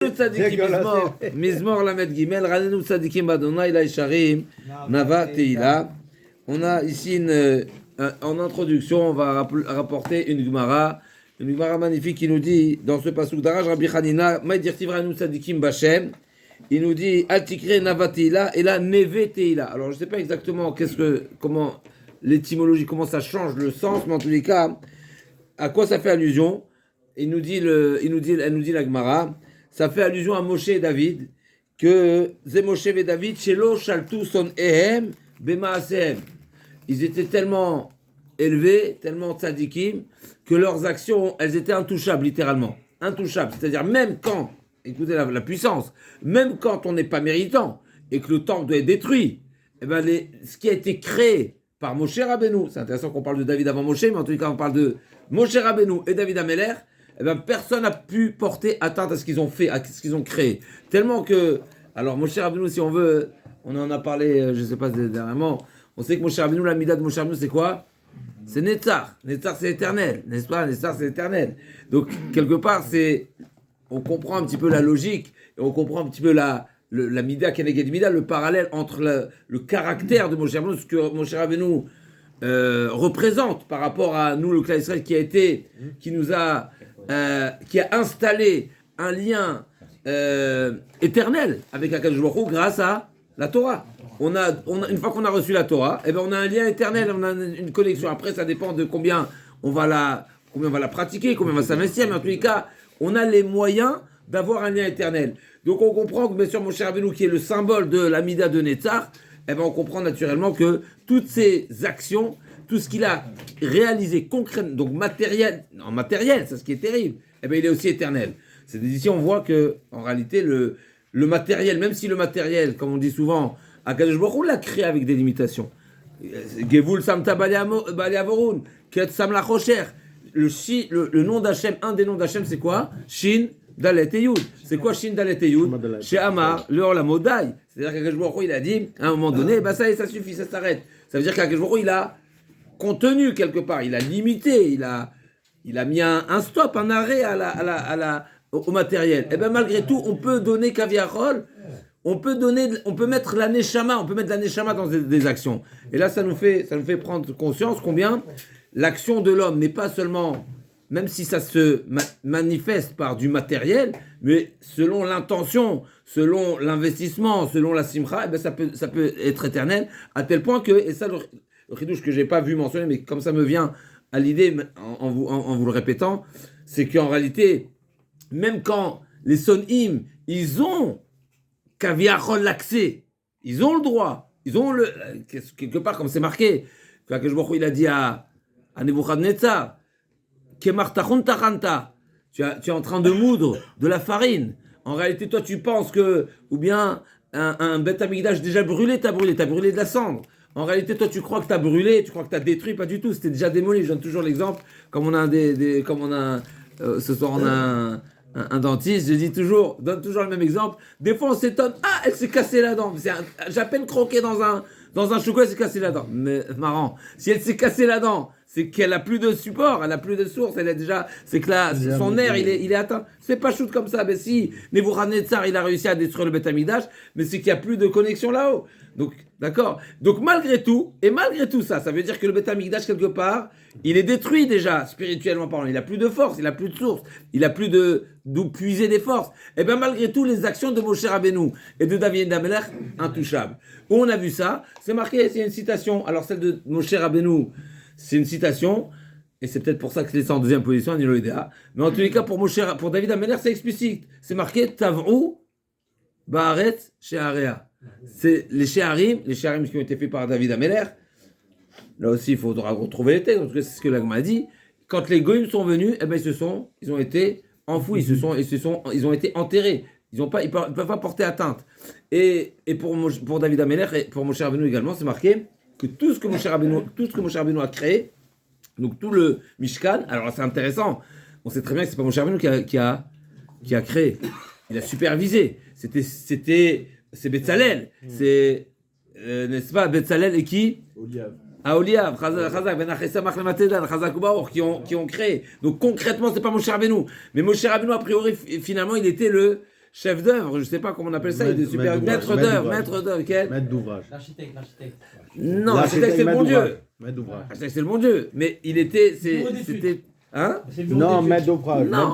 Tzadikim Mizmor Lamed Gimel, Ranenu Tzadikim Badonai La Isharim, Nava Teila. On a ici en introduction, on va rapporter une Gemara magnifique qui nous dit, dans ce pasuk d'Araj, Rabbi Hanina, Maïdirtiv Ranenu Tzadikim Bachem, il nous dit, Altikre Nava Teila et la Neve Teila. Alors je ne sais pas exactement comment l'étymologie, comment ça change le sens, mais en tous les cas, à quoi ça fait allusion? Elle nous dit la Gemara. Ça fait allusion à Moshe et David, que Zé Moshe et David, Shelo Shaltu Son Ehem Bemaasehem. Ils étaient tellement élevés, tellement tzadikim, que leurs actions, elles étaient intouchables, littéralement. Intouchables. C'est-à-dire, même quand, écoutez la puissance, même quand on n'est pas méritant, et que le temple doit être détruit, eh ben ce qui a été créé par Moshe Rabbeinu, c'est intéressant qu'on parle de David avant Moshe, mais en tout cas, on parle de Moshe Rabbeinu et David Ameler, eh ben, personne n'a pu porter atteinte à ce qu'ils ont fait, à ce qu'ils ont créé. Tellement que, alors Moshe Rabbeinu, si on veut, on en a parlé, je ne sais pas dernièrement, on sait que Moshe Rabbeinu, la mida de Moshe Rabbeinu, c'est quoi? C'est Netzar. Netzar, c'est éternel, n'est-ce pas? Netzar, c'est éternel. Donc, quelque part, on comprend un petit peu la logique, et on comprend un petit peu la mida, Keneged mida, le parallèle entre le caractère de Moshe Rabbeinu, ce que Moshe Rabbeinu représente par rapport à nous, le clan Israël, qui a installé un lien éternel avec Akadosh Baruch Hu grâce à la Torah. Une fois qu'on a reçu la Torah, eh ben on a un lien éternel, on a une connexion. Après, ça dépend de combien on va la pratiquer, combien on va s'investir, mais en tous les cas, on a les moyens d'avoir un lien éternel. Donc on comprend que, bien sûr, Moshe Rabbeinu, qui est le symbole de l'Amida de Netzar, eh ben on comprend naturellement que toutes ces actions, tout ce qu'il a réalisé concrètement, donc matériel, c'est ce qui est terrible, eh bien, il est aussi éternel. C'est ici on voit que, en réalité, le matériel, même si le matériel, comme on dit souvent, Akadosh Baruch Hu l'a créé avec des limitations. Gevul Samta Bali Avorun, Ket Sam la Chocher. Le nom d'Hachem, un des noms d'Hachem, c'est quoi? Shin Dalet et Yud. C'est quoi Shin Dalet et Yud? Chez Amar, le Olamodai. C'est-à-dire qu'Akadosh Baruch Hu, il a dit, à un moment donné, bah ça suffit, ça s'arrête. Ça veut dire qu'Akadosh Baruch Hu, il a contenu quelque part, il a limité, il a mis un stop, un arrêt au matériel. Et bien malgré tout, on peut donner Kaviarol, on peut mettre la neshama dans des actions. Et là, ça nous fait prendre conscience combien l'action de l'homme n'est pas seulement, même si ça se manifeste par du matériel, mais selon l'intention, selon l'investissement, selon la simcha, et bien ça peut être éternel, à tel point que, et ça le chidouche que je n'ai pas vu mentionner, mais comme ça me vient à l'idée en vous le répétant, c'est qu'en réalité, même quand les sonim, ils ont kaviachol l'accès, ils ont le droit, ils ont quelque part, comme c'est marqué, que il a dit à Nebuchadnezzar, Kemar tachon tachanta, tu es en train de moudre de la farine. En réalité, toi, tu penses que, ou bien un Beth Amikdash déjà brûlé, t'as brûlé de la cendre. En réalité, toi, tu crois que tu as brûlé, tu crois que tu as détruit, pas du tout. C'était déjà démoli. Je donne toujours l'exemple. Comme on a ce soir, on a un dentiste, donne toujours le même exemple. Des fois, on s'étonne. Ah, elle s'est cassée la dent. J'ai à peine croqué dans un chocolat, elle s'est cassée la dent. Mais marrant. Si elle s'est cassée la dent, c'est qu'elle a plus de support, elle a plus de source, c'est que là, son nerf, il est atteint. C'est pas shoot comme ça. Mais si Nebuchadnezzar, il a réussi à détruire le Beth Amikdash, mais c'est qu'il n'y a plus de connexion là-haut. Donc, d'accord. Donc, malgré tout ça, ça veut dire que le Beth Amikdash, quelque part, il est détruit déjà, spirituellement parlant. Il n'a plus de force, il n'a plus de source, il n'a plus d'où puiser des forces. Et bien, malgré tout, les actions de Moshe Rabbeinu et de David Ameler, intouchables. Où on a vu ça, c'est marqué, c'est une citation. Alors, celle de Moshe Rabbeinu, c'est une citation, et c'est peut-être pour ça que c'est en deuxième position, Niloïdea. Mais en tous les cas, pour David Ameler, c'est explicite. C'est marqué Tavrou Baaret Shearea. C'est les Sheharim qui ont été faits par David Ameler. Là aussi, il faudra retrouver les textes, parce que c'est ce que l'Agma a dit. Quand les Goïms sont venus, eh ben, ils ont été enfouis, ils ont été enterrés. Ils ne peuvent pas porter atteinte. Et pour David Ameler et pour Moshe Rabbeinu également, c'est marqué que tout ce que Moshe Rabbeinu a créé, donc tout le Mishkan, alors c'est intéressant, on sait très bien que c'est pas Moshe Rabbeinu qui a créé, il a supervisé, c'est Betzalel, n'est-ce pas, Betzalel et qui? Oliav, Chazak, Ben Achessa, Machlematedan, Chazak Ubaor, qui ont créé. Donc concrètement, c'est pas Moshe Rabbeinu. Mais Moshe Rabbeinu, a priori, finalement, il était chef d'œuvre, je ne sais pas comment on appelle ça, il est super maître d'œuvre, quel Maître d'ouvrage. L'architecte. Non, l'architecte c'est le bon Dieu. Maître d'ouvrage. L'architecte c'est le bon Dieu, mais il était, c'était, hein? Non, maître d'ouvrage. Non,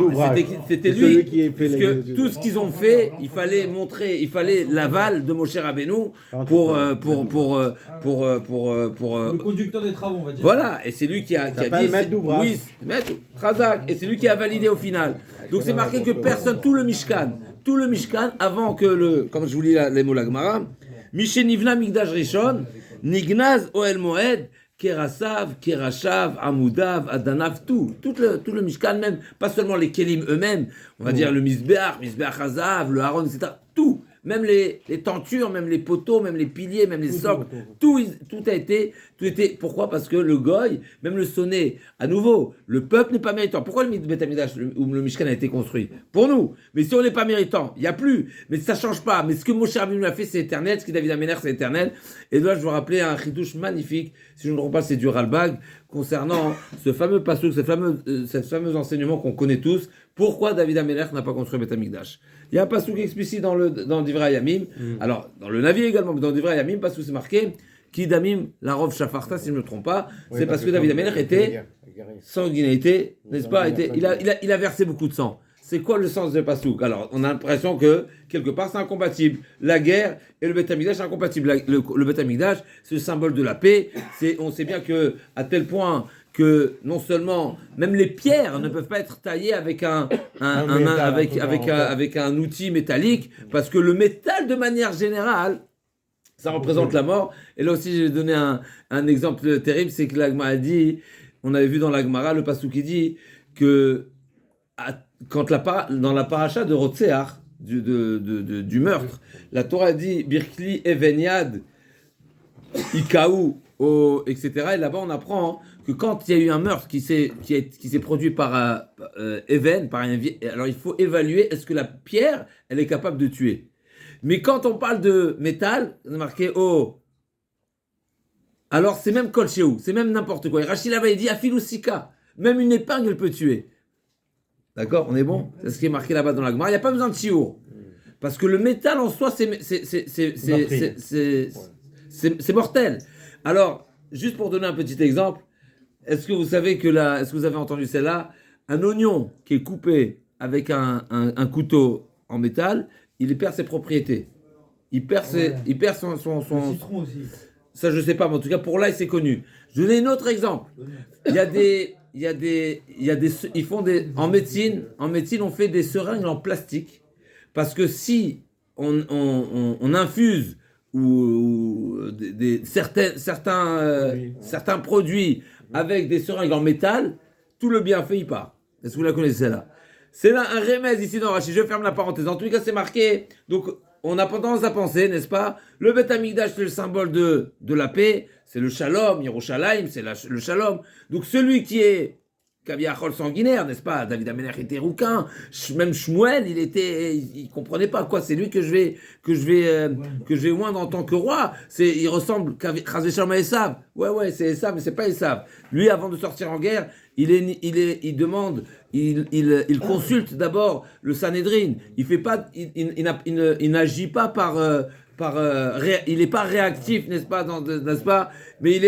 c'était lui. Celui qui Parce que tout ce qu'ils ont fait, il fallait montrer, il fallait l'aval de Moshe Rabbeinu pour Le conducteur des travaux, on va dire. voilà, et c'est lui qui a dit maître d'ouvrage. oui, maître Khazak, et c'est lui qui a validé au final. Donc c'est marqué que personne, tout le Mishkan, avant que comme je vous lis les mots l'Agmara, Mishe Nivna Migdash Rishon, Nignaz Oel Moed, Kerasav, Kerashav, Amoudav, Adanav, tout le Mishkan même, pas seulement les Kelim eux-mêmes, on va dire le Mizbeach Hazav, le Aaron, etc. Tout, même les tentures, même les poteaux, même les piliers, même les socles, tout était. Pourquoi? Parce que le Goy, même le sonnet, à nouveau, le peuple n'est pas méritant. Pourquoi le Beth Amikdash ou le Mishkan a été construit? Pour nous. Mais si on n'est pas méritant, il n'y a plus. Mais ça ne change pas. Mais ce que Moshe Rabbeinu a fait, c'est éternel. Ce que David Améler, c'est éternel. Et là, je vous rappeler un chidouche magnifique. Si je ne me trompe pas, c'est du Ralbag concernant ce fameux passouk, ce fameux enseignement qu'on connaît tous. Pourquoi David Améler n'a pas construit Beth Amikdash? Il y a un passouk explicite dans le Divrei Yamim. Alors, dans le Navi également, mais dans le Divrei Yamim, passouk c'est marqué Ki Damim Larov Shafarta, si je ne me trompe pas. C'est parce que David Améler était sanguinité, n'est-ce pas? Il a versé beaucoup de sang. C'est quoi le sens de passouk? Alors, on a l'impression que, quelque part, c'est incompatible. La guerre et le Beth Amikdash, c'est incompatible. Le Beth Amikdash, c'est le symbole de la paix. On sait bien que, à tel point que, non seulement, même les pierres ne peuvent pas être taillées avec avec un outil métallique, parce que le métal, de manière générale, ça représente la mort. Et là aussi, j'ai donné un exemple terrible, c'est que l'Agmara a dit, on avait vu dans l'Agmara, le passouk qui dit que quand dans la paracha de Rotseach, du meurtre, la Torah dit Birkli Eveniad Ikaou, etc. Et là-bas, on apprend que quand il y a eu un meurtre qui s'est produit par Even, alors il faut évaluer est-ce que la pierre, elle est capable de tuer. Mais quand on parle de métal, on a marqué alors c'est même Kol Shehu, c'est même n'importe quoi. Et Rachid là-bas, il dit Afilusika, même une épingle, elle peut tuer. D'accord, on est bon? C'est ce qui est marqué là-bas dans la Gemara. Il n'y a pas besoin de chiour. Parce que le métal en soi, c'est mortel. Alors, juste pour donner un petit exemple, est-ce que vous savez est-ce que vous avez entendu celle-là? Un oignon qui est coupé avec un couteau en métal, il perd ses propriétés. Il perd son citron aussi. Ça, je ne sais pas, mais en tout cas, pour l'ail, c'est connu. Je vais donner un autre exemple. En médecine, on fait des seringues en plastique, parce que si on infuse certains produits avec des seringues en métal, tout le bienfait y part. Est-ce que vous la connaissez là? C'est là un remède ici dans Rashi. Je ferme la parenthèse. En tout cas, c'est marqué. Donc, on a tendance à penser, n'est-ce pas? Le Beth Amikdash, c'est le symbole de la paix. C'est le shalom. Yerushalayim, c'est le shalom. Donc, celui qui est Kaviachol sanguinaire, n'est-ce pas? David Améler était rouquin. Même Shmuel, il comprenait pas quoi. C'est lui que je vais oindre en tant que roi. Il ressemble Chazé Shalom à Esav. Ouais, c'est Esav, mais c'est pas Esav. Lui, avant de sortir en guerre, il consulte d'abord le Sanhédrin. Il n'agit pas il n'est pas réactif, n'est-ce pas? Mais il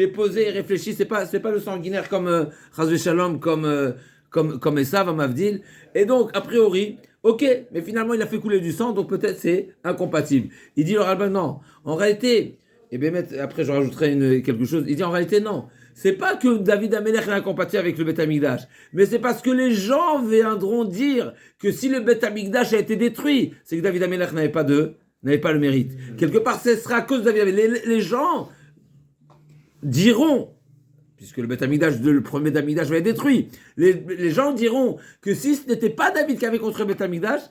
est posé, il réfléchit. C'est pas le sanguinaire comme Chazvé Shalom, comme Esav, Amavdil. Et donc, a priori, ok, mais finalement, il a fait couler du sang, donc peut-être c'est incompatible. Il dit le Ralbag, non. En réalité, et bien après je rajouterai quelque chose. Il dit en réalité, non. C'est pas que David Améler est incompatible avec le Beth Amikdash, mais c'est parce que les gens viendront dire que si le Beth Amikdash a été détruit, c'est que David Améler n'avait pas le mérite. Quelque part, ce sera à cause de David Améler. Les gens diront, puisque le Beth Amikdash, le premier Beth Amikdash va être détruit, les gens diront que si ce n'était pas David qui avait construit le Beth Amikdash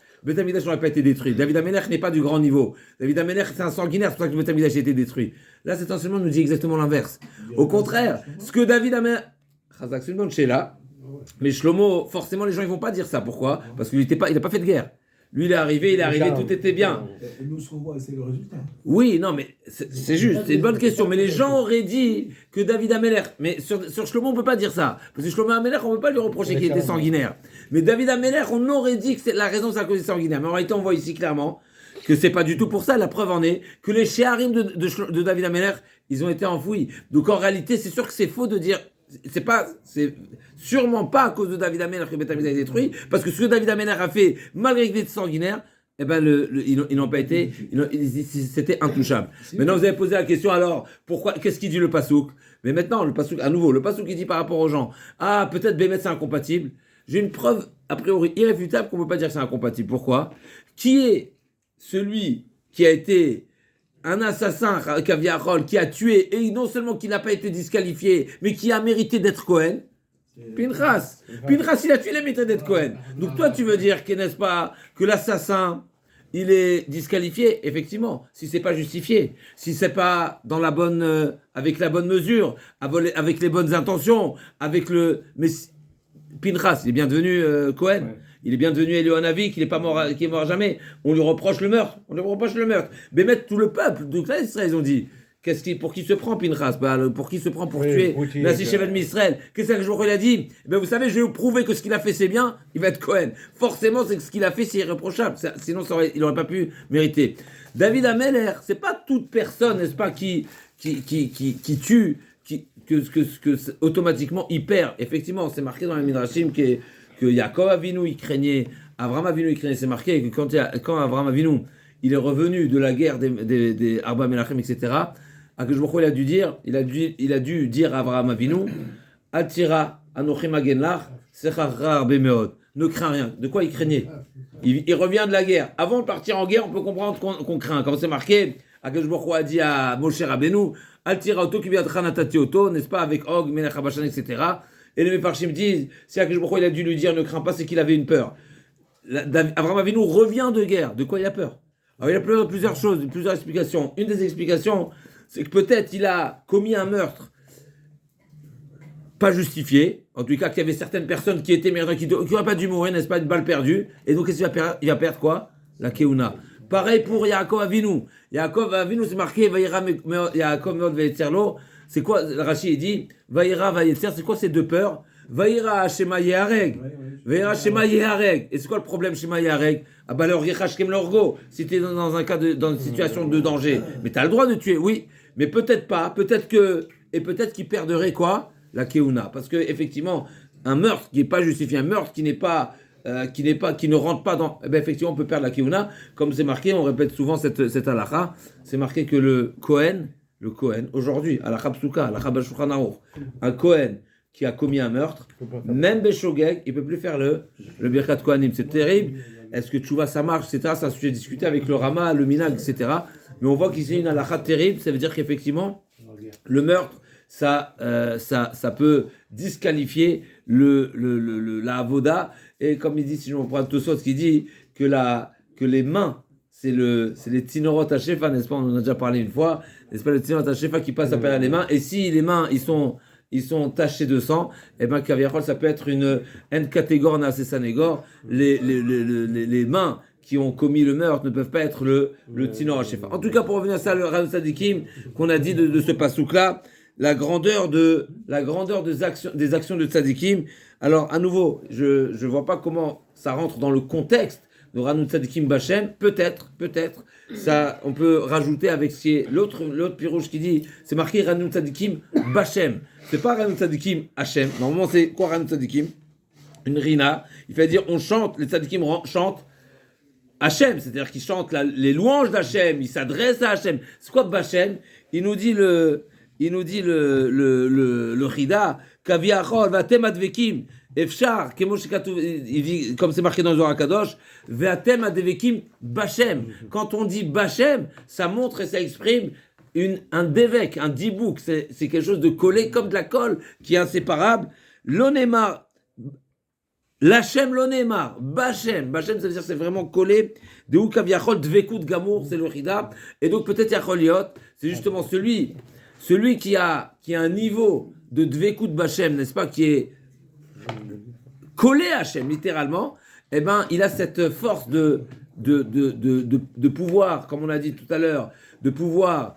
n'aurait pas été détruit. David Améler n'est pas du grand niveau. David Améler, c'est un sanguinaire, c'est pour ça que le Beth Amikdash a été détruit. Là, cet enseignement nous dit exactement l'inverse. Au contraire, ce que David Améler... C'est une bonne chez là, mais Shlomo, forcément, les gens ne vont pas dire ça. Pourquoi? Parce qu'il n'a pas fait de guerre. Lui, il est arrivé, tout était bien. Et nous, ce qu'on voit, c'est le résultat. Oui, non, mais c'est juste, c'est une bonne question. Mais les gens auraient dit que David Ameller, mais sur Shlomo, on ne peut pas dire ça. Parce que Shlomo Ameller, on ne peut pas lui reprocher qu'il était sanguinaire. Mais David Ameller, on aurait dit que la raison, c'est à cause des sanguinaires. Mais en réalité, on voit ici clairement que c'est pas du tout pour ça. La preuve en est que les Sheharim de David Ameller, ils ont été enfouis. Donc en réalité, c'est sûr que c'est faux de dire. C'est sûrement pas à cause de David Ameller que Beth Amikdash a été détruit, parce que ce que David Ameller a fait, malgré qu'il était sanguinaire, eh ben ils n'ont pas été, c'était intouchable. Maintenant, vous avez posé la question, alors, pourquoi, qu'est-ce qu'il dit le Passouk? Mais maintenant, le Passouk, à nouveau, le Passouk, il dit par rapport aux gens, ah, peut-être Bémet, c'est incompatible. J'ai une preuve, a priori, irréfutable qu'on ne peut pas dire que c'est incompatible. Pourquoi? Qui est celui qui a été un assassin, Kaviarol, qui a tué, et non seulement qui n'a pas été disqualifié, mais qui a mérité d'être Cohen? Pinchas. Pinchas, il a tué, il a mérité d'être Cohen. Donc toi, tu veux dire que, n'est-ce pas, que l'assassin, il est disqualifié? Effectivement, si c'est pas justifié, si c'est pas dans la bonne, avec la bonne mesure, avec les bonnes intentions, mais Pinchas, il est bien devenu Cohen. Ouais. Il est bien devenu Elioanavi, qui est mort à jamais. On lui reproche le meurtre. Mais mettre tout le peuple, donc là, Israël, ils ont dit, pour qui se prend Pinchas? Pour qui se prend pour tuer Nasi Shevet Israël? Qu'est-ce que Jour il a dit? Vous savez, je vais vous prouver que ce qu'il a fait c'est bien, il va être Cohen. Forcément, c'est que ce qu'il a fait c'est irréprochable. Sinon, il n'aurait pas pu mériter. David Ameller, c'est pas toute personne, n'est-ce pas, qui tue, que automatiquement il perd. Effectivement, c'est marqué dans les Midrashim que Yaakov Avinu il craignait, Avraham Avinu il craignait, c'est marqué que quand Avraham Avinu il est revenu de la guerre des Arba Melachim, etc., Akadosh Baruch Hu, il a dû dire à Avraham Avinu, Atira Anochim Agenlach Sechachra Arbe Meod, ne crains rien. De quoi il craignait? Il revient de la guerre. Avant de partir en guerre, on peut comprendre qu'on craint. Quand c'est marqué, Akadosh Baruch Hu a dit à Moshe Rabbeinu, Altira Auto Kibiatcha Natati Auto, n'est-ce pas, avec Og, Melech Habashan, etc. Et les Mefarshim disent, si Akadosh Baruch Hu il a dû lui dire ne crains pas, c'est qu'il avait une peur. Avraham Avinu revient de guerre. De quoi il a peur? Alors il y a plusieurs choses, plusieurs explications. Une des explications, c'est que peut-être il a commis un meurtre pas justifié. En tout cas, qu'il y avait certaines personnes qui étaient méritants, qui n'auraient pas dû mourir, n'est-ce pas, une balle perdue. Et donc, qu'est-ce qu'il va perdre? Il va perdre quoi? La Keuna. Pareil pour Yaakov Avinu. Yaakov Avinu, c'est marqué, Vaïra Yaakov Meod Ve'etzerlo. C'est quoi, Rashi, il dit, Vaïra Vaïetzer, c'est quoi ces deux peurs? Vaïra Shema Yehareg. Vaïra Shema Yehareg. Et c'est quoi le problème Shema Yehareg? Ah bah alors Yechashkem Lorgo, si t'es dans un cas dans une situation de danger. Mais t'as le droit de tuer, oui. Mais peut-être pas, peut-être qu'il perdrait quoi? La Keuna. Parce que, effectivement, un meurtre qui n'est pas justifié, un meurtre qui ne rentre pas dans, eh bien, effectivement, on peut perdre la Keuna. Comme c'est marqué, on répète souvent cette halakha, c'est marqué que le Kohen, aujourd'hui, halakha psuka, halakha b'shulchan aruch, un Kohen qui a commis un meurtre, même Beshogeg, il ne peut plus faire le Birkat Kohanim. C'est terrible. Est-ce que Tchouva ça marche, etc. C'est un sujet discuté avec le Rama, le Minag, etc. Mais on voit qu'ici, il y a une halakha terrible. Ça veut dire qu'effectivement, le meurtre, ça peut disqualifier la avoda. Et comme il dit, si je me prends Tosot, qui dit que les mains, c'est les tinorot à shefa, n'est-ce pas? On en a déjà parlé une fois, n'est-ce pas? Le tinorot à shefa qui passe à travers les mains. Et si les mains, ils sont tachés de sang, et bien, Kaviarol, ça peut être une catégorie na sésanégor. Les mains qui ont commis le meurtre ne peuvent pas être le tinor à shefa. En tout cas, pour revenir à ça, le Rav Tzadikim, qu'on a dit de ce pasouk-là, la grandeur des actions de Tzadikim. Alors, à nouveau, je ne vois pas comment ça rentre dans le contexte de Ranu Tzadikim Bachem. Peut-être, ça, on peut rajouter avec ce qui est l'autre pirouche qui dit, c'est marqué Ranu Tzadikim Bachem. C'est pas Ranu Tzadikim Hachem. Normalement, c'est quoi Ranu Tzadikim? Une rina. Il fait dire, on chante, les Tzadikim chantent Hachem, c'est-à-dire qu'ils chantent les louanges d'Hachem, ils s'adressent à Hachem. C'est quoi Bachem? Il nous dit le Chida, Kaviachol, Vatem Advekim, Efshar, il dit, comme c'est marqué dans le Zohar Kadosh, Vatem Advekim Bachem. Quand on dit Bachem, ça montre et ça exprime un dévek, un dibouk, c'est quelque chose de collé comme de la colle, qui est inséparable. L'onémar, l'Hachem l'onémar, Bachem, ça veut dire c'est vraiment collé. De où Kaviachol, Dvekut Gamour, c'est le Chida. Et donc peut-être Yacholiot, c'est justement celui qui a un niveau de Dvekut Bachem, n'est-ce pas, qui est collé à Hachem, littéralement, eh ben, il a cette force de de pouvoir, comme on a dit tout à l'heure, de pouvoir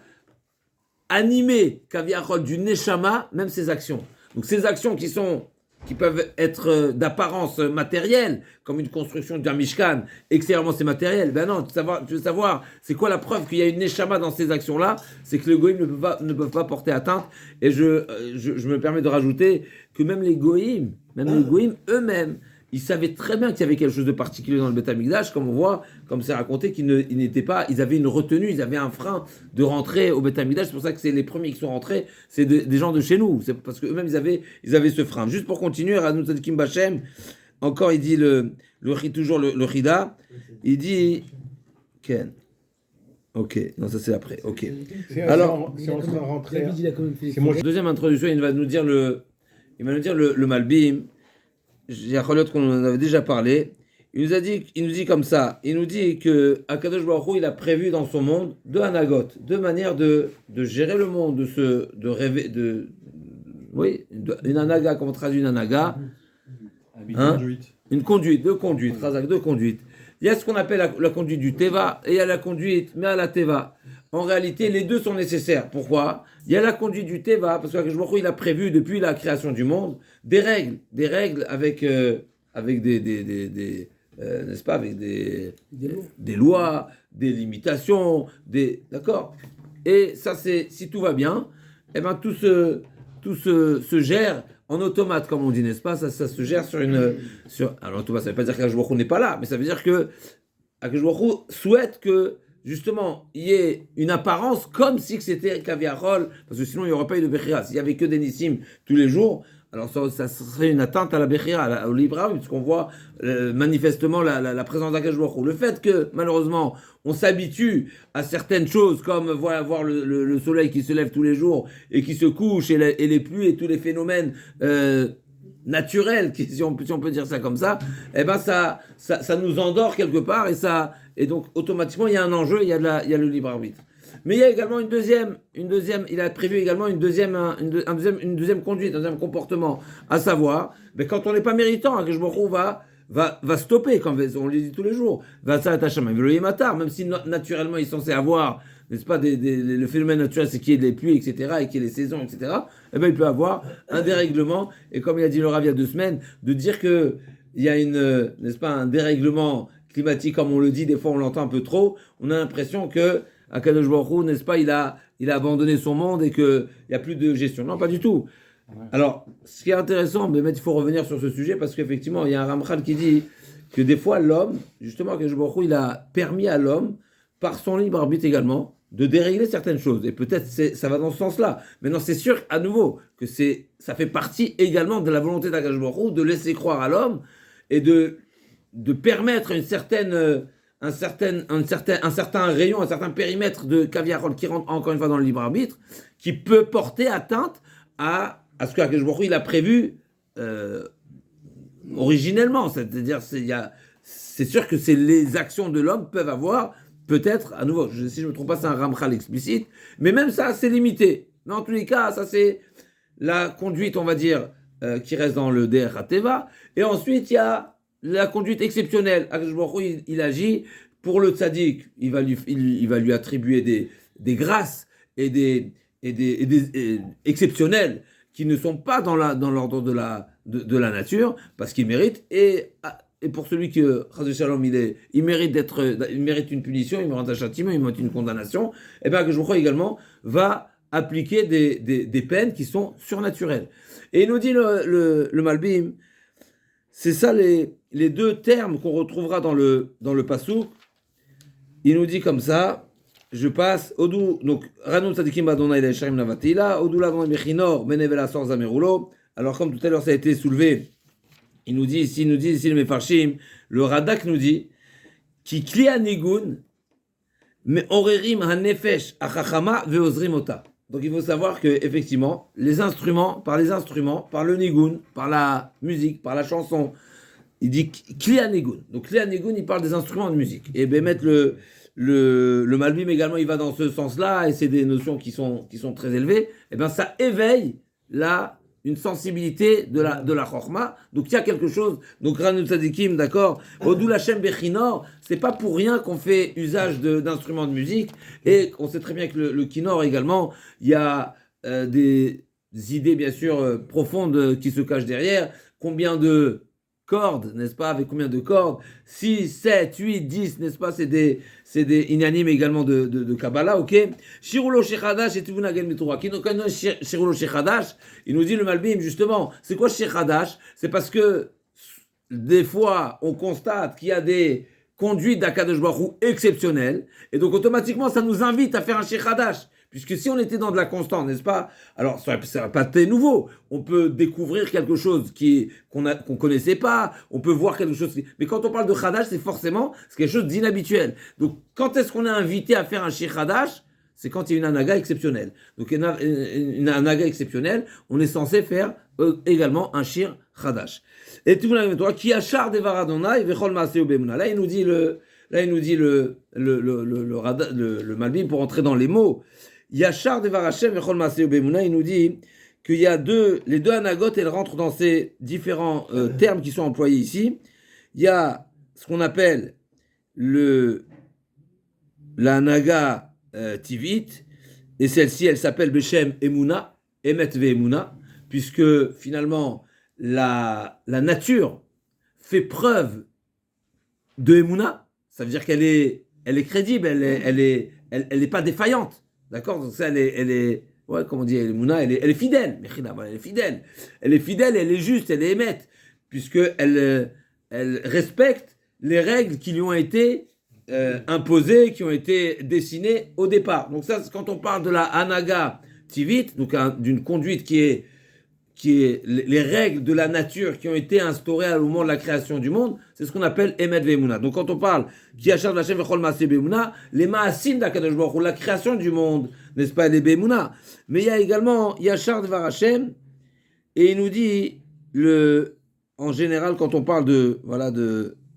animer Kaviarol du Neshama, même ses actions. Donc ces actions qui peuvent être d'apparence matérielle, comme une construction d'un Mishkan, extérieurement c'est matériel. Ben non, tu veux savoir, c'est quoi la preuve qu'il y a une Neshama dans ces actions-là? C'est que les goïms ne peuvent pas porter atteinte. Et je me permets de rajouter que même les goïms eux-mêmes, ils savaient très bien qu'il y avait quelque chose de particulier dans le Beth Amikdash, comme on voit, comme c'est raconté, qu'ils n'étaient pas, ils avaient une retenue, ils avaient un frein de rentrer au Beth Amikdash. C'est pour ça que c'est les premiers qui sont rentrés, c'est des gens de chez nous. C'est parce qu'eux-mêmes, ils avaient ce frein. Juste pour continuer, Ranout Tzadikim Bachem, encore il dit toujours le Chida, il dit, Ken. Ok, non, ça c'est après. Ok. Alors, si on serait rentré. David, il a quand même fait. C'est mon deuxième introduction, il va nous dire le Malbim. J'ai qu'on en avait déjà parlé. Il nous dit comme ça. Il nous dit que Akadosh Baruch Hu, il a prévu dans son monde deux anagotes, deux manières de gérer le monde, de rêver, une anaga, comment on traduit une anaga? Une conduite, deux conduites, Razak, deux conduites. Il y a ce qu'on appelle la conduite du Teva et il y a la conduite, mais à la Teva. En réalité, les deux sont nécessaires. Pourquoi? Il y a la conduite du Teva, parce que il a prévu depuis la création du monde des règles avec n'est-ce pas, avec des lois, des limitations, d'accord? Et ça, c'est, si tout va bien, eh ben tout se gère en automate, comme on dit, n'est-ce pas? Ça se gère alors automate, ça ne veut pas dire qu'Akadosh Baruch Hu n'est pas là, mais ça veut dire que Akadosh Baruch Hu souhaite que justement, il y ait une apparence comme si c'était Kaviarol, parce que sinon il n'y aurait pas eu de Bechira. S'il n'y avait que des Nissim tous les jours, alors ça serait une atteinte à la Bechira, au Libra, puisqu'on voit manifestement la présence d'Akadosh Baruch Hu. Le fait que, malheureusement, on s'habitue à certaines choses, comme voir le soleil qui se lève tous les jours et qui se couche, et les pluies et tous les phénomènes naturels, si on peut dire ça comme ça, eh ben ça nous endort quelque part, et donc automatiquement il y a un enjeu, il y a le libre arbitre. Mais il y a également une deuxième, il a prévu également une deuxième conduite, un deuxième comportement, à savoir, quand on n'est pas méritant, Akadosh Baruch Hu va stopper, comme on le dit tous les jours, va s'arrêter à Shamaim, même si naturellement il est censé avoir, n'est-ce pas, le phénomène naturel, c'est qu'il y ait des pluies, etc., et qu'il y ait les saisons, etc., eh bien, il peut avoir un dérèglement, et comme il a dit le Rav il y a 2 semaines, de dire qu'il y a n'est-ce pas, un dérèglement climatique, comme on le dit, des fois on l'entend un peu trop, on a l'impression que Akadosh Baruch Hu, n'est-ce pas, il a abandonné son monde et qu'il n'y a plus de gestion. Non, pas du tout. Alors, ce qui est intéressant, mais il faut revenir sur ce sujet, parce qu'effectivement, il y a un Ramchal qui dit que des fois, l'homme, justement, Akadosh Baruch Hu, il a permis à l'homme, par son libre arbitre également, de dérégler certaines choses. Et peut-être ça va dans ce sens-là. Maintenant, c'est sûr, à nouveau, que ça fait partie également de la volonté d'Akadosh Baruch Hu de laisser croire à l'homme et de permettre un certain rayon, un certain périmètre de Kaviarol qui rentre encore une fois dans le libre arbitre, qui peut porter atteinte à ce que Akadosh Baruch Hu il a prévu originellement. C'est-à-dire, c'est sûr que les actions de l'homme peuvent avoir peut-être, à nouveau, si je ne me trompe pas, c'est un Ramchal explicite, mais même ça, c'est limité. Mais en tous les cas, ça, c'est la conduite, on va dire, qui reste dans le Der HaTeva. Et ensuite, il y a la conduite exceptionnelle. Akadosh Baruch Hu, il agit pour le tzaddik. Il va lui attribuer des grâces et des exceptionnels qui ne sont pas dans l'ordre de la nature, parce qu'il mérite. Et pour celui qui, Chas Shalom, il mérite une punition, il mérite un châtiment, il mérite une condamnation, et bien que je crois également va appliquer des peines qui sont surnaturelles. Et il nous dit le Malbim, c'est ça les deux termes qu'on retrouvera dans le Passouk. Il nous dit comme ça, je passe, Odou, donc, Ranu Tzadikim Adonai Le'esharim Navatila, Odou Lavon Mechinor, Menevela Sor Zamerulo. Alors, comme tout à l'heure, ça a été soulevé, il nous dit ici le Mefarshim, le Radak nous dit, Ki Kli Anigun, mais Orerim HaNefesh Achachama Veozrim Ota. Donc, il faut savoir que, effectivement, par le Nigun, par la musique, par la chanson, il dit Kli Anigun. Donc, Kli Anigun, il parle des instruments de musique. Et ben, mettre le Malbim également, il va dans ce sens-là, et c'est des notions qui sont très élevées. Et ben, ça éveille la une sensibilité de la chorma. Donc il y a quelque chose. Donc Ranu Tzadikim, d'accord. Odou Lachem Bechinor, c'est pas pour rien qu'on fait usage d'instruments de musique. Et on sait très bien que le kinor également, il y a des idées bien sûr profondes qui se cachent derrière. Combien de cordes, n'est-ce pas, avec combien de cordes 6, 7, 8, 10, n'est-ce pas, c'est des inanimes également de Kabbalah, ok. Shirulo Shechadash et Tivunagel Mitroua. Qui nous connaît Shirulo Shechadash, il nous dit le Malbim, justement, c'est quoi Shechadash? C'est parce que des fois, on constate qu'il y a des conduites d'Akadosh Baruch Hu exceptionnelles, et donc automatiquement, ça nous invite à faire un Shechadash. Puisque si on était dans de la constante, n'est-ce pas? Alors, ça n'a pas été nouveau. On peut découvrir quelque chose qu'on connaissait pas. On peut voir quelque chose. Mais quand on parle de Khadash, c'est forcément quelque chose d'inhabituel. Donc, quand est-ce qu'on est invité à faire un Shir Khadash? C'est quand il y a une anaga exceptionnelle. Donc, une anaga exceptionnelle, on est censé faire également un Shir Khadash. Et tout le monde, qui a char des varadona et vechol maaseu bemuna. Là, il nous dit le Malbim pour entrer dans les mots. Yachar Devar Hashem Vechol Maaseu Bemuna, il nous dit qu'il y a les deux anagotes, elles rentrent dans ces différents termes qui sont employés ici. Il y a ce qu'on appelle l'anaga tivit, et celle-ci, elle s'appelle Beshem Emuna, Emet Ve'emuna, puisque finalement, la nature fait preuve de Emuna, ça veut dire qu'elle est crédible, elle est pas défaillante. D'accord? Donc ça, elle est ouais, comment on dit, elle est fidèle. Elle est fidèle. Elle est fidèle, elle est juste, elle est émette, puisqu'elle respecte les règles qui lui ont été imposées, qui ont été dessinées au départ. Donc ça, quand on parle de la anaga tivit, donc d'une conduite qui est les règles de la nature qui ont été instaurées au moment de la création du monde, c'est ce qu'on appelle Emet Ve'emuna. Donc quand on parle qui achar Hashem vechol maaseh be'emuna, les ma'asim d'Akadosh Baruch Hu, la création du monde, n'est-ce pas, les Be'emuna. Mais il y a également Yachar Devar Hashem, et il nous dit en général quand on parle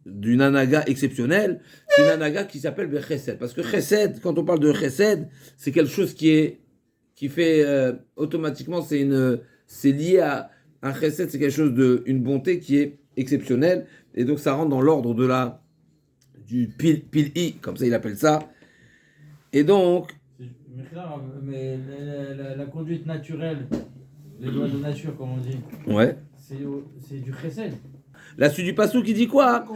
d'une anaga exceptionnelle, c'est une anaga qui s'appelle Chesed, parce que Chesed, quand on parle de Chesed, c'est quelque chose qui fait automatiquement, c'est lié à un chesed, c'est quelque chose une bonté qui est exceptionnelle, et donc ça rentre dans l'ordre du pil-i, comme ça il appelle ça. Et donc... Mais la conduite naturelle, les lois de nature, comme on dit, ouais. C'est du chesed. La suite du passou qui dit quoi?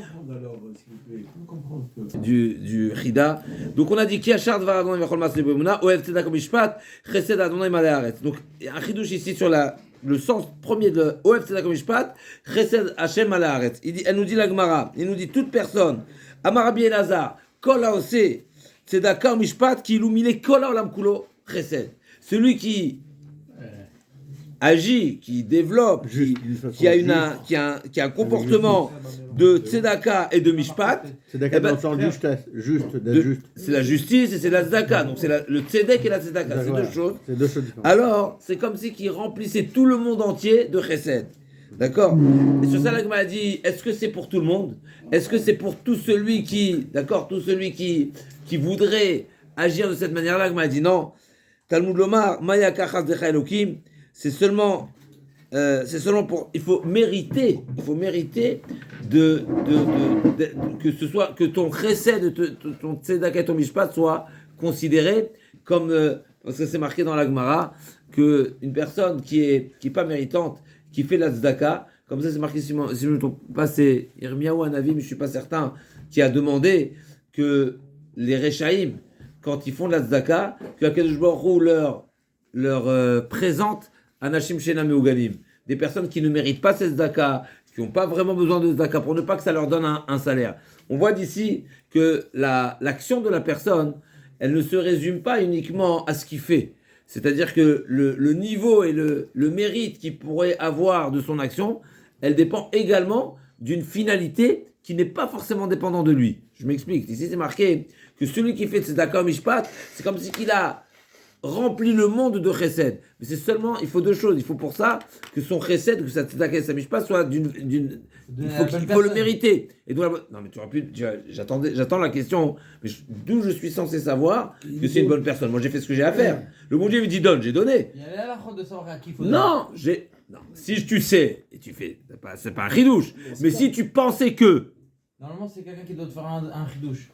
Du Chida. Donc on a dit qui achar dvar Adonai vechol maaseh be'emuna, oev tzedakah mishpat, chesed Adonai malei haaretz. Donc un chidouche ici sur le sens premier de oev tzedakah mishpat, chesed Hashem malei haaretz. Elle nous dit la Gemara, il nous dit toute personne, Amar Rabbi Elazar, kol haoseh tzedakah mishpat ki illumine kol haolam kulo chesed. Celui qui agit, qui développe, qui a un comportement de tzedaka et de mishpat. Tzedaka dans le sens juste. C'est la justice et c'est la tzedaka. Donc c'est le tzedek et la tzedaka, c'est deux choses. C'est deux choses différentes. Alors, c'est comme si qu'il remplissait tout le monde entier de chesed. D'accord? Et sur ça, la Gemara a dit, est-ce que c'est pour tout le monde? Est-ce que c'est pour tout celui qui voudrait agir de cette manière-là? La Gemara a dit non. Talmud Lomar, Maya kachas decha Elokim. C'est seulement pour. Il faut mériter que ton chesed, ton tzedaka et ton mishpat soient considérés comme parce que c'est marqué dans la Gemara que une personne qui est pas méritante, qui fait la tzedaka, comme ça c'est marqué si je ne me trompe pas, c'est Yirmiyahu Hanavi, mais je suis pas certain, qui a demandé que les Rechaïm, quand ils font de la tzedaka, que Akadosh Baruch Hu leur présente Anashim Shenam Meuganim, des personnes qui ne méritent pas cette tzedaka, qui n'ont pas vraiment besoin de tzedaka, pour ne pas que ça leur donne un salaire. On voit d'ici que l'action de la personne, elle ne se résume pas uniquement à ce qu'il fait. C'est-à-dire que le niveau et le mérite qu'il pourrait avoir de son action, elle dépend également d'une finalité qui n'est pas forcément dépendante de lui. Je m'explique. Ici, c'est marqué que celui qui fait tzedaka mishpat, c'est comme si qu'il a remplit le monde de chesed. Mais c'est seulement, il faut deux choses. Il faut pour ça que son chesed, que sa tzedaka et sa mishpa soit d'une il faut le mériter. Et donc, non mais tu aurais pu, j'attends la question, mais d'où je suis censé savoir que c'est une bonne personne. Moi j'ai fait ce que j'ai à faire. Le bon Dieu me dit donne, j'ai donné. Il y avait la de savoir à qui il faut Non, si tu sais, et tu fais, c'est pas un ridouche, mais si tu pensais que... Normalement c'est quelqu'un qui doit te faire un ridouche.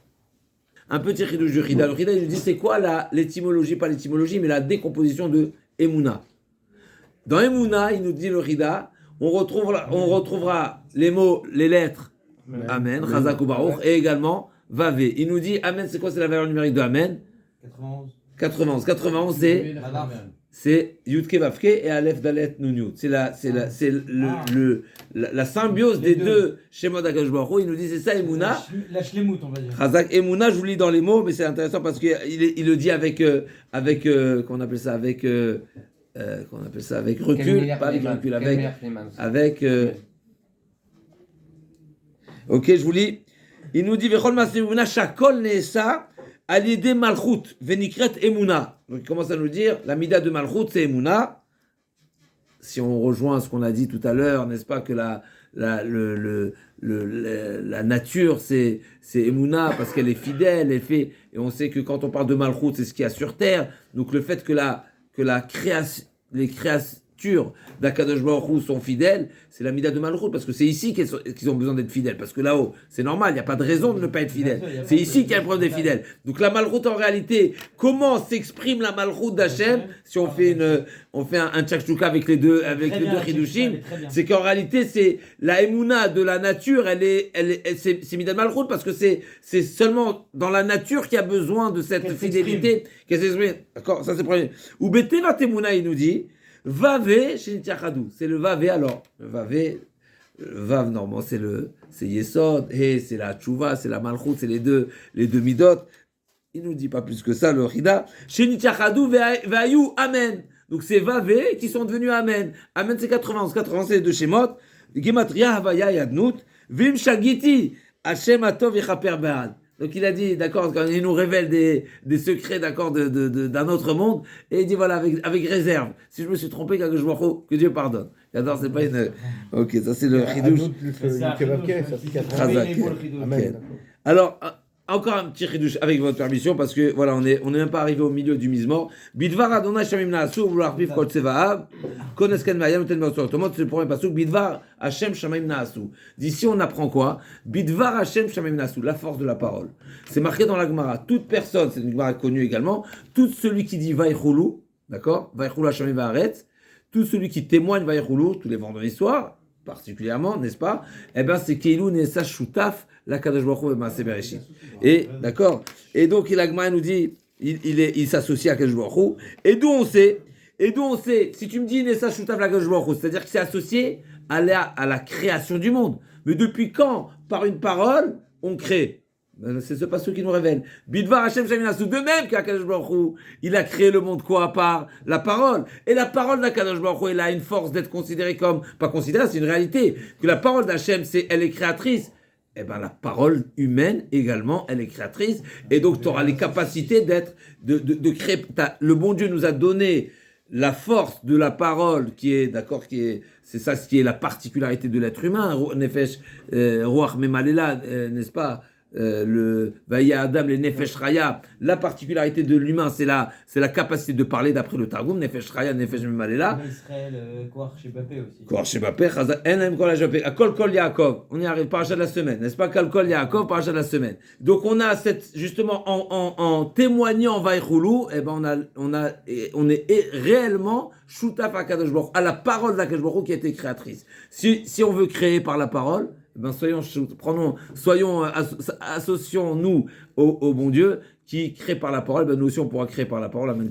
Un petit ridouche du Rida. Le Rida, il nous dit c'est quoi l'étymologie, pas l'étymologie, mais la décomposition de Emouna. Dans Emouna, il nous dit le Rida, on retrouvera les mots, les lettres Amen, Chazak ou Baruch, et également Vavé. Il nous dit Amen, c'est quoi? C'est la valeur numérique de Amen? 91. 91, c'est Yudke Vavke et Aleph Dalet Nun. C'est la symbiose des deux Shemot HaKadosh Baruch Hu. Il nous dit c'est ça Emouna. La shlemout, on va dire. Chazak Emouna, je vous lis dans les mots, mais c'est intéressant parce qu'il le dit avec qu'on appelle ça avec recul, pas avec recul, avec ok, je vous lis. Il nous dit Vechol Maseh Emouna Shakol Neesa Alidé Malchut Venikret Emouna. Donc il commence à nous dire la mida de Malchut c'est Emouna. Si on rejoint ce qu'on a dit tout à l'heure, n'est-ce pas que la nature c'est Emouna parce qu'elle est fidèle, elle fait, et on sait que quand on parle de Malchut c'est ce qu'il y a sur terre. Donc le fait que les créatures d'Akadosh Baruch Hu sont fidèles, c'est la mida de Malchut, parce que c'est ici qu'ils ont besoin d'être fidèles, parce que là-haut, c'est normal, il n'y a pas de raison de ne pas être fidèle. C'est ici qu'il y a le problème des fidèles. Donc la Malchut en réalité, comment s'exprime la Malchut d'Hachem, si on fait un tchakchouka avec les deux Chidushim, c'est qu'en réalité, c'est la Emouna de la nature, c'est mida de Malchut, parce que c'est seulement dans la nature qu'il y a besoin de cette fidélité. Qu'elle s'exprime. D'accord, ça c'est le premier. Ou Betevat Emouna, il nous dit, Vavé chez Nitiachadou. C'est le Vavé alors. Le Vav, normalement, c'est Yesod, et c'est la Tchouva, c'est la Malchut, c'est les deux Midot. Il nous dit pas plus que ça, le Rida. Chez Nitiachadou, Vayou, Amen. Donc c'est Vavé qui sont devenus Amen. Amen, c'est 91. 91, c'est les deux Shemot. Gematria, Havaya, Yadnout. Vim Shagiti, Hashem Atov, Yechaper Be'ad. Donc il a dit, d'accord, quand il nous révèle des secrets, d'accord, d'un autre monde, et il dit, voilà, avec réserve. Si je me suis trompé, que Dieu pardonne. J'adore, c'est pas une... Ok, ça c'est le Chidouche. Alors, encore un petit Chidouche avec votre permission, parce que, voilà, on n'est même pas arrivé au milieu du Mizmor. Bidvar Adonai Shamim Naasu, vouloir vivre Kol Tsevaav, Konesken Mayam, Ten Baosor. C'est le premier passage. Bidvar Hashem Shamim Naasu. D'ici, on apprend quoi? Bidvar Hashem Shamim Naasu, la force de la parole. C'est marqué dans la Gemara. Toute personne, c'est une Gemara connue également, tout celui qui dit Vaïchoulou, d'accord? Vaïchoulou Hashamim Vaaretz, tout celui qui témoigne Vaïchoulou, tous les vendredis soirs, particulièrement, n'est-ce pas? Eh ben, c'est Keilou Nesa Shutaf, la Kadosh Baruch Hu et Maaseh Bereshit. Et, d'accord? Et donc, la Gemara nous dit, il s'associe à Kadosh Baruch Hu. Et d'où on sait, si tu me dis Nesa Shutaf, la Kadosh Baruch Hu, c'est-à-dire que c'est associé à la création du monde. Mais depuis quand, par une parole, on crée? C'est ce passage qui nous révèle. Bidvar Hashem Shamim Naasu. De même qu'Akadosh Baruch Hu, il a créé le monde quoi? Par la parole. Et la parole d'Akadosh Baruch Hu, elle a une force d'être considérée comme, pas considérée, c'est une réalité. Que la parole d'Hachem, elle est créatrice. Eh bien, la parole humaine également, elle est créatrice. Et donc, tu auras les capacités de créer. Le bon Dieu nous a donné la force de la parole c'est ça ce qui est la particularité de l'être humain. Nefesh, Ruach Memalela, n'est-ce pas? Le Vaya Adam, les Nefesh Raya, la particularité de l'humain, c'est la capacité de parler d'après le Targum, Nefesh Raya, Nefesh Memalela. Israël, Koach Shebapé aussi. Koach Shebapé, Enem Kol Shebapé, Kol Kol Yaakov. On y arrive, paracha de la semaine, n'est-ce pas? Kol Kol Yaakov, paracha de la semaine. Donc on a justement, en témoignant Vaïchoulou, eh ben on est réellement Shutaf HaKadosh Baruch Hu, à la parole d'HaKadosh Baruch Hu qui a été créatrice. Si on veut créer par la parole, ben associons-nous au bon Dieu qui crée par la parole, ben nous aussi on pourra créer par la parole. Amen.